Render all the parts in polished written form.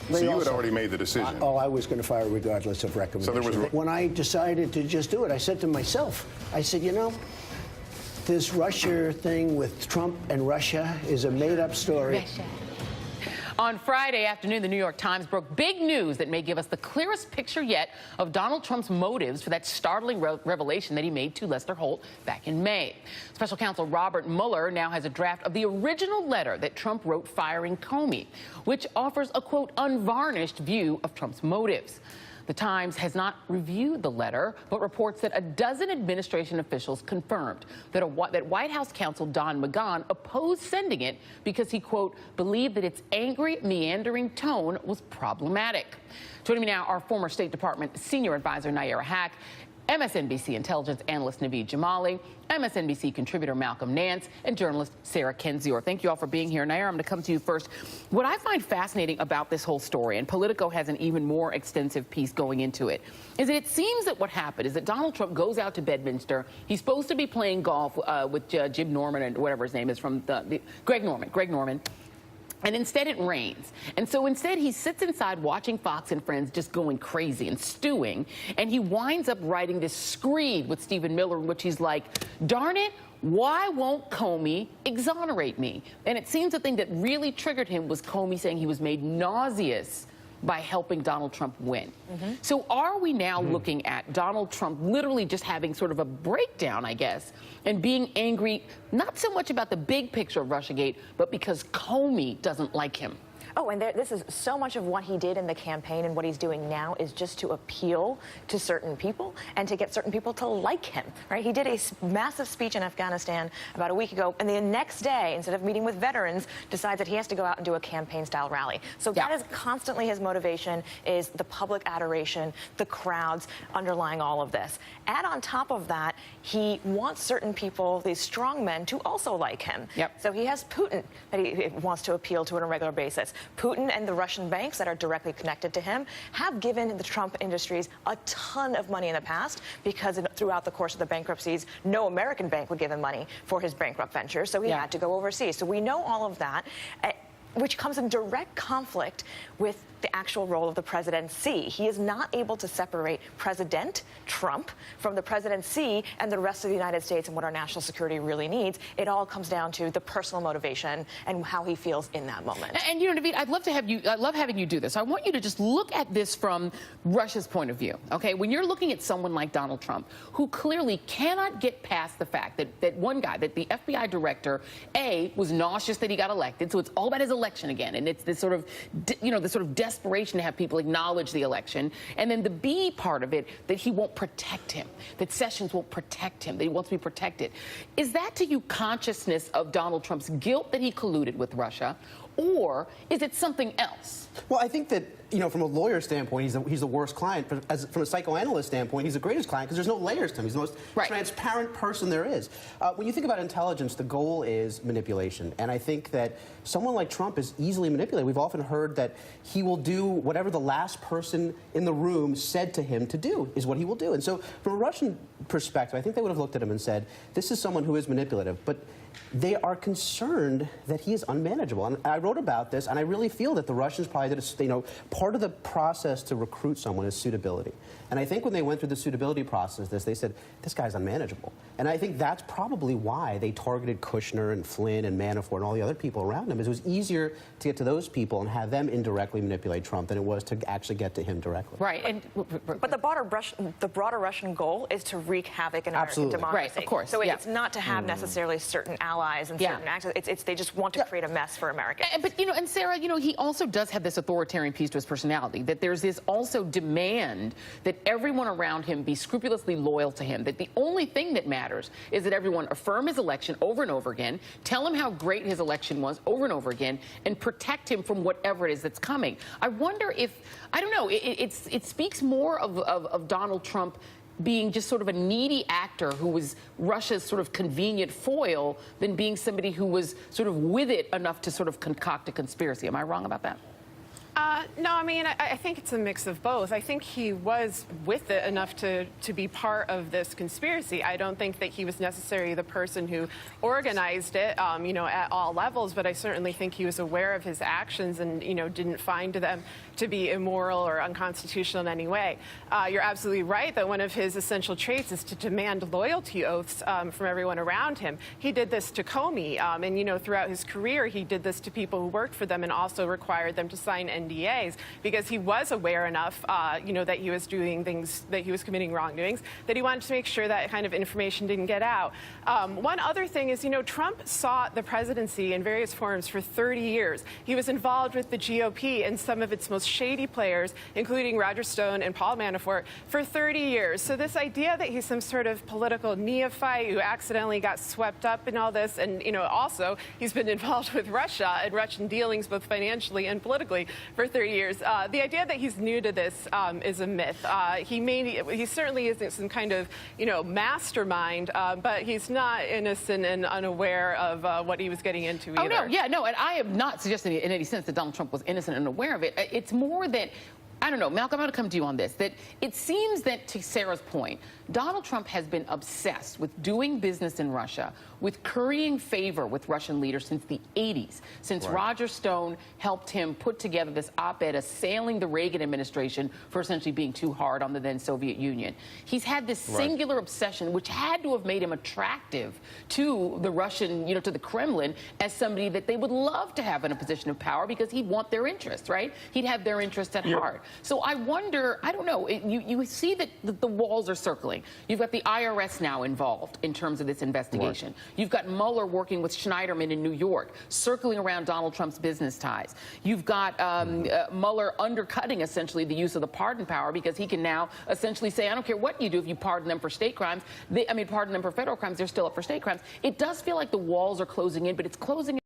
So you had already made the decision. I was going to fire regardless of recommendation. So there was... When I decided to just do it, I said to myself, I said, you know, this Russia thing with Trump and Russia is a made-up story. On Friday afternoon, the New York Times broke big news that may give us the clearest picture yet of Donald Trump's motives for that startling revelation that he made to Lester Holt back in May. Special counsel Robert Mueller now has a draft of the original letter that Trump wrote firing Comey, which offers a, quote, unvarnished view of Trump's motives. The Times has not reviewed the letter, but reports that a dozen administration officials confirmed that White House counsel Don McGahn opposed sending it because he, quote, believed that its angry, meandering tone was problematic. Joining me now, our former State Department senior advisor Nayyera, MSNBC intelligence analyst Naveed Jamali, MSNBC contributor Malcolm Nance, and journalist Sarah Kendzior. Thank you all for being here. Nayyera, I'm going to come to you first. What I find fascinating about this whole story, and Politico has an even more extensive piece going into it, is that it seems that what happened is that Donald Trump goes out to Bedminster. He's supposed to be playing golf with Jim Norman and whatever his name is from Greg Norman. And instead it rains. And so instead he sits inside watching Fox and Friends just going crazy and stewing. And he winds up writing this screed with Stephen Miller in which he's like, darn it, why won't Comey exonerate me? And it seems the thing that really triggered him was Comey saying he was made nauseous by helping Donald Trump win. So are we now looking at Donald Trump literally just having sort of a breakdown, I guess, and being angry, not so much about the big picture of Russiagate, but because Comey doesn't like him? Oh, and this is so much of what he did in the campaign and what he's doing now is just to appeal to certain people and to get certain people to like him, right? He did a massive speech in Afghanistan about a week ago, and the next day, instead of meeting with veterans, decides that he has to go out and do a campaign-style rally. So that is constantly his motivation, is the public adoration, the crowds underlying all of this. Add on top of that, he wants certain people, these strong men, to also like him. So he has Putin that he wants to appeal to on a regular basis. Putin and the Russian banks that are directly connected to him have given the Trump industries a ton of money in the past because throughout the course of the bankruptcies, no American bank would give him money for his bankrupt ventures, so he had to go overseas. So we know all of that, which comes in direct conflict with the actual role of the presidency. He is not able to separate President Trump from the presidency and the rest of the United States and what our national security really needs. It all comes down to the personal motivation and how he feels in that moment. And you know, Naveed, I love having you do this. I want you to just look at this from Russia's point of view, okay? When you're looking at someone like Donald Trump, who clearly cannot get past the fact that one guy, that the FBI director, was nauseous that he got elected, so it's all about his election again, and it's this sort of, this sort of desperation to have people acknowledge the election, and then the B part of it, that he won't protect him, that Sessions won't protect him, that he wants to be protected. Is that to you consciousness of Donald Trump's guilt that he colluded with Russia, or is it something else? Well, I think that, from a lawyer standpoint, he's the worst client. From a psychoanalyst standpoint, he's the greatest client because there's no layers to him. He's the most transparent person there is. When you think about intelligence, the goal is manipulation. And I think that someone like Trump is easily manipulated. We've often heard that he will do whatever the last person in the room said to him to do is what he will do. And so from a Russian perspective, I think they would have looked at him and said, this is someone who is manipulative. But they are concerned that he is unmanageable. And I wrote about this, and I really feel that the Russians probably did part of the process to recruit someone is suitability. And I think when they went through the suitability process, they said, this guy's unmanageable. And I think that's probably why they targeted Kushner and Flynn and Manafort and all the other people around him, is it was easier to get to those people and have them indirectly manipulate Trump than it was to actually get to him directly. Right. But the broader Russian goal is to wreak havoc in American democracy. Right, of course. So it's not to have necessarily certain allies and certain actors. They just want to create a mess for Americans. But, and Sarah, he also does have this authoritarian piece to his personality, that there's this also demand that everyone around him be scrupulously loyal to him, that the only thing that matters is that everyone affirm his election over and over again, tell him how great his election was over and over again, and protect him from whatever it is that's coming. I wonder if, I don't know, it speaks more of Donald Trump being just sort of a needy actor who was Russia's sort of convenient foil than being somebody who was sort of with it enough to sort of concoct a conspiracy. Am I wrong about that? No, I mean, I think it's a mix of both. I think he was with it enough to be part of this conspiracy. I don't think that he was necessarily the person who organized it, you know, at all levels, but I certainly think he was aware of his actions and, you know, didn't find them to be immoral or unconstitutional in any way. You're absolutely right that one of his essential traits is to demand loyalty oaths from everyone around him. He did this to Comey, and, you know, throughout his career, he did this to people who worked for them and also required them to sign NDAs because he was aware enough, you know, that he was doing things, that he was committing wrongdoings, that he wanted to make sure that kind of information didn't get out. One other thing is, you know, Trump sought the presidency in various forms for 30 years. He was involved with the GOP and some of its most shady players, including Roger Stone and Paul Manafort, for 30 years. So this idea that he's some sort of political neophyte who accidentally got swept up in all this, and, you know, also he's been involved with Russia and Russian dealings both financially and politically for 30 years. The idea that he's new to this is a myth. He certainly isn't some kind of, you know, mastermind, but he's not innocent and unaware of what he was getting into either. Oh, no, yeah, no, and I am not suggesting in any sense that Donald Trump was innocent and aware of it. It's more that, I don't know, Malcolm, I'm going to come to you on this, that it seems that, to Sarah's point, Donald Trump has been obsessed with doing business in Russia, with currying favor with Russian leaders since the 80s, since Roger Stone helped him put together this op-ed assailing the Reagan administration for essentially being too hard on the then Soviet Union. He's had this singular obsession, which had to have made him attractive to the Russian, you know, to the Kremlin, as somebody that they would love to have in a position of power because he'd want their interests, right? He'd have their interests at heart. So I wonder, I don't know, you see that the walls are circling. You've got the IRS now involved in terms of this investigation. You've got Mueller working with Schneiderman in New York, circling around Donald Trump's business ties. You've got Mueller undercutting essentially the use of the pardon power because he can now essentially say, I don't care what you do if you pardon them for state crimes. Pardon them for federal crimes, they're still up for state crimes. It does feel like the walls are closing in, but it's closing in.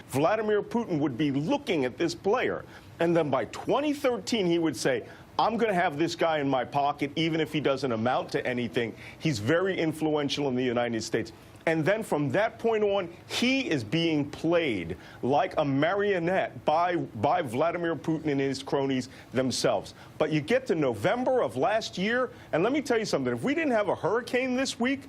Vladimir Putin would be looking at this player, and then by 2013 he would say, I'm going to have this guy in my pocket even if he doesn't amount to anything. He's very influential in the United States. And then from that point on, he is being played like a marionette by Vladimir Putin and his cronies themselves. But you get to November of last year, and let me tell you something. If we didn't have a hurricane this week,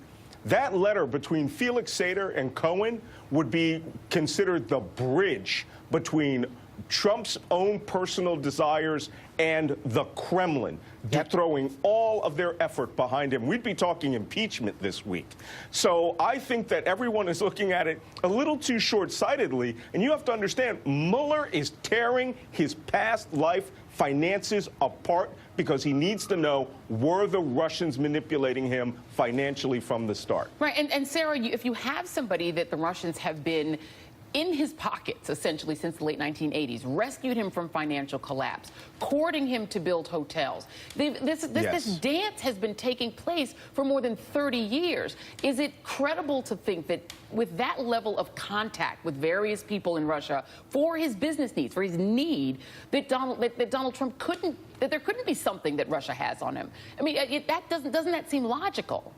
that letter between Felix Sater and Cohen would be considered the bridge between Trump's own personal desires and the Kremlin, throwing all of their effort behind him. We'd be talking impeachment this week. So I think that everyone is looking at it a little too short-sightedly, and you have to understand, Mueller is tearing his past life finances apart because he needs to know, were the Russians manipulating him financially from the start? Right, and Sarah, if you have somebody that the Russians have been in his pockets, essentially, since the late 1980s, rescued him from financial collapse, courting him to build hotels. This dance has been taking place for more than 30 years. Is it credible to think that with that level of contact with various people in Russia for his business needs, for his need, that Donald Trump couldn't, that there couldn't be something that Russia has on him? I mean, doesn't that seem logical?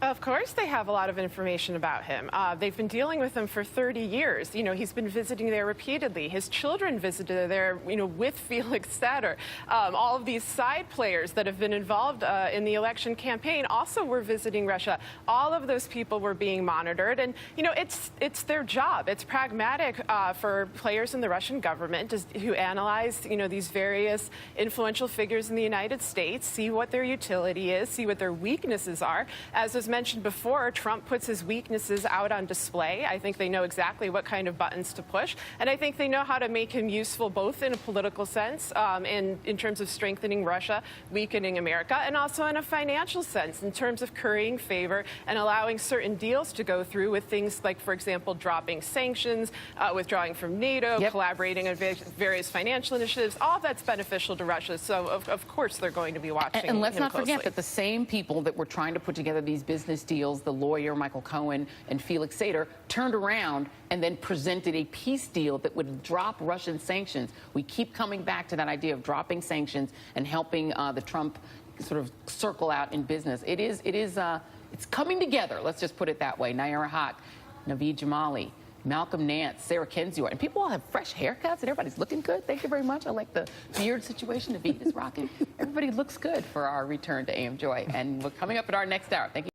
Of course they have a lot of information about him. They've been dealing with him for 30 years. You know, he's been visiting there repeatedly. His children visited there, you know, with Felix Sater. All of these side players that have been involved in the election campaign also were visiting Russia. All of those people were being monitored. And, you know, it's their job. It's pragmatic for players in the Russian government who analyze, you know, these various influential figures in the United States, see what their utility is, see what their weaknesses are. As was mentioned before, Trump puts his weaknesses out on display. I think they know exactly what kind of buttons to push, and I think they know how to make him useful both in a political sense, and in terms of strengthening Russia, weakening America, and also in a financial sense, in terms of currying favor and allowing certain deals to go through with things like, for example, dropping sanctions, withdrawing from NATO, collaborating on various financial initiatives. All that's beneficial to Russia. So, of course, they're going to be watching. And let's not closely. forget that the same people that were trying to put together these business deals, the lawyer Michael Cohen and Felix Sater, turned around and then presented a peace deal that would drop Russian sanctions. We keep coming back to that idea of dropping sanctions and helping the Trump sort of circle out in business. It's coming together. Let's just put it that way. Nayyera Haq, Naveed Jamali, Malcolm Nance, Sarah Kendzior, and people all have fresh haircuts and everybody's looking good. Thank you very much. I like the beard situation Naveed is rocking. Everybody looks good for our return to AM Joy. And we're coming up at our next hour. Thank you.